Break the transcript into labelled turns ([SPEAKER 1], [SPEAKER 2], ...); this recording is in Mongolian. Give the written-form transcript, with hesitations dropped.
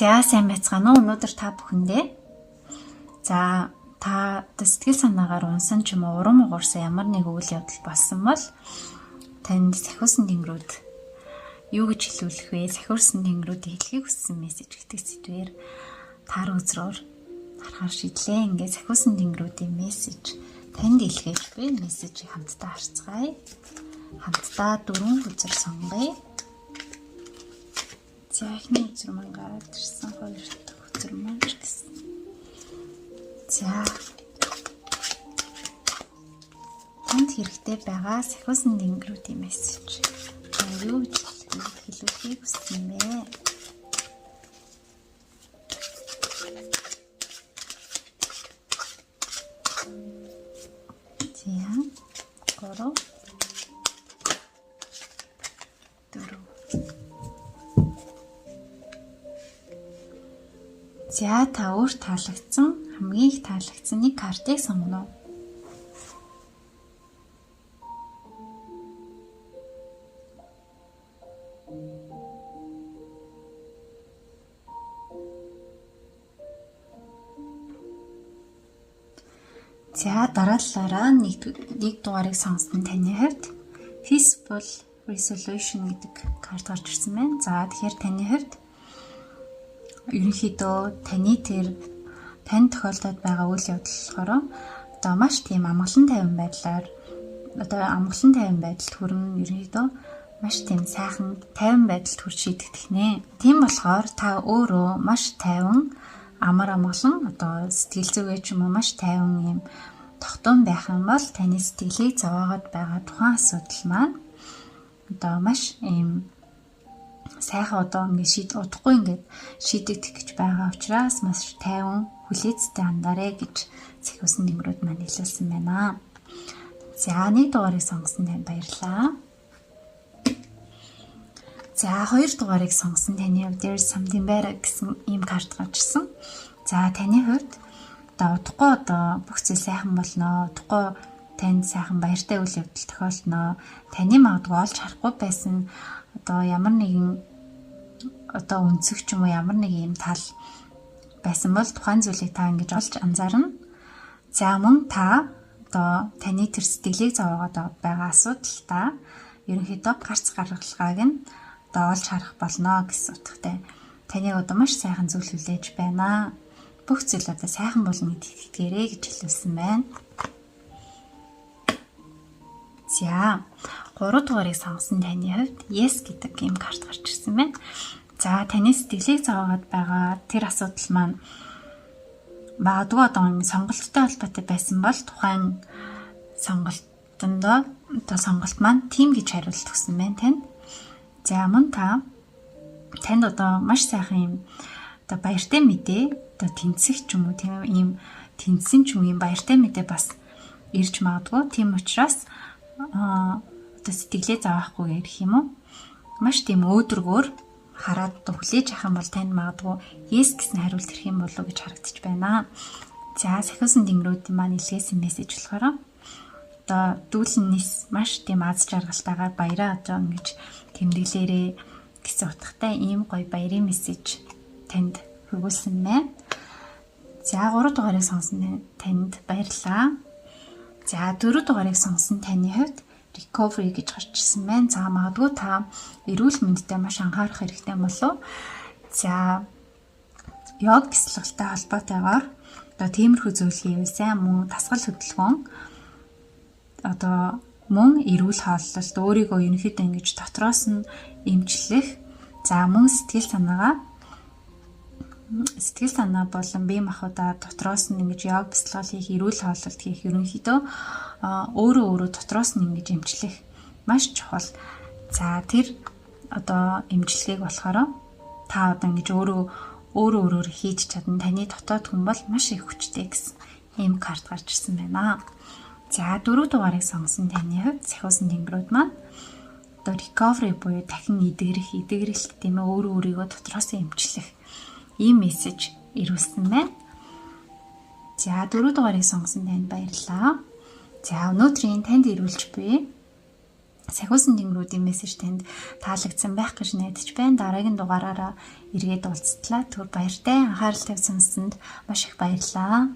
[SPEAKER 1] За сайн байцгаана уу? Өнөөдөр та бүхэндээ за та сэтгэл санаагаар унсан ч юм уу урам угаарсан ямар нэг үйл явдал болсон бол танд сахиусан тэнгэрүүд юу гэж хэлүүлэх вэ? Сахиусан тэнгэрүүдийг хэлхийг хүссэн мессеж гэдэг сэдвээр таар үзрөөр харахаар шийдлээ. Ингээд сахиусан тэнгэрүүдийн мессеж танд илгээж би мессежийг хамтдаа харцгаая. Хамтдаа 4 үзэр сонгоё. За эхний үзэр маань гараад ирсэн, хоёр дахь үзэр маань ч гэсэн. За танд хэрэгтэй байгаа сахиусан тэнгэрүүдийн мессеж юу гэж хэлүүлэхийг хүссэн бэ? Гурав, дөрөв. За та өөр таалагдсан хамгийн их таалагдсан нэг картыг сонгоно. За дараалалаараа нэг дугаарыг сонсон таны хувьд Peaceful Resolution гэдэг карт гарч ирсэн байна. За тэгэхээр таны хувьд ерөнхийдөө тань тохиолдоод байгаа үйл явдал болохоор одоо маш тийм амгалан тайван байдалд хүрэн ерөнхийдөө маш тийм сайхан тайван байдалд хүрч шийдэгдэх нэ. Тийм болохоор та өөрөө маш тайван амар амгалан одоо сэтгэл зүгээ ч юм уу маш тайван юм тогтун байх юм бол таны сэтгэлийг зовоогоод байгаа тухайн асуудал маань одоо маш юм сайхан одоо ингээд удахгүй ингээд шийдэгдэх гэж байгаа учраас маш тайван хүлээцтэй хандаарэ гэж сахиусан тэнгэрүүд маань хэлсэн байна. За нэг дугаарыг сонгосон танд баярлалаа. За хоёр дугаарыг сонгосон таны хувьд There's Something Better гэсэн ийм карт гарч ирсэн. За таны хувьд одоо удахгүй одоо бүх зүйл сайхан болно. Удахгүй танд сайхан баяртай үйл явдал тохиолдно. Таны магадгүй олж харахгүй байсан одоо ямар нэгэн одоо үнцэг ч юм уу ямар нэг юм тал байсан бол тухайн зүйлийг та ингэж олж анзаарна. За мөн та одоо таны тэр сэтгэлийг зовоогоод байгаа асуудалтай ерөнхийдөө гарц гаргалгааг нь одоо олж харах болно гэсэн утгатай. Таныг одоо маш сайхан зүйл хүлээж байна. Бүх зүйл одоо сайхан болно гэдэгт итгээрэй гэж хэлсэн байна. За 3 дугаарыг сонгосон таны хувьд Yes гэдэг ийм карт гарч ирсэн байна. За таны сэтгэлийг зовоогоод байгаа тэр асуудал маань магадгүй одоо сонголттой холбоотой байсан бол тухайн сонголт маань тийм гэж хариулт өгсөн байна танд. За мөн танд одоо маш сайхан юм одоо баяртай мэдээ одоо тэнцэх ч юм уу тийм ийм тэнцсэн ч юм ийм баяртай мэдээ бас ирж магадгүй. Тийм учраас одоо сэтгэлээ зовохгүй гэх юм уу маш тийм өөдрөгөөр хараад одоо хүлээж авах юм бол танд магадгүй yes гэсэн хариулт ирэх юм болов уу гэж харагдаж байна. За сахиусан тэнгэрүүдийн маань илгээсэн мессеж болохоор одоо дүүлнээс маш тийм аз жаргалтайгаар баяраа одоо ингэж тэмдэглээрээ гэсэн утгатай ийм гоё баярын мессеж танд хүргүүлсэн байна. За 3 дугаарыг сонсон танд баярлалаа. За 4 дугаарыг сонсон таны хувьд recovery гэж гарч ирсэн байна. За магадгүй та эрүүл мэндэд маш анхаарах хэрэгтэй болов. За йог бясалгалтай холбоотойгоор одоо тиймэрхүү зүйл хийвээ мөн дасгал хөдөлгөөн одоо мөн эрүүл хооллолт өөрийгөө ерөнхийдөө ингэж дотроос нь эмчлэх. За мөн сэтгэл санаа болон бие махбодаа дотроос нь ингэж йог бясалгал хийх, эрүүл хооллолт хийх ерөнхийдөө өөрөө дотроос нь ингэж эмчлэх маш чухал. За тэр одоо эмчилгээг болохоор та одоо ингэж өөрөө хийж чадна. Таны дотоод хүн бол маш их хүчтэй гэсэн ийм карт гарч ирсэн байна. За 4 дугаарыг сонгосон таны хувьд сахиусан тэнгэрүүд маань одоо recovery буюу дахин эдгэрэлт тийм ээ өөрийгөө дотроос нь эмчлэх ийм мессеж ирүүлсэн байна. За 4 дугаарыг сонгосон танд баярлалаа. За өнөөдрийн танд ирүүлж буй Сахиусан тэнгэрүүдийн мессеж танд таалагдсан байх гэж найдаж байна. Дараагийн дугаараараа эргээд уулзтлаа. Түр баяртай анхаарал тавьсан сонсонд маш их баярлалаа.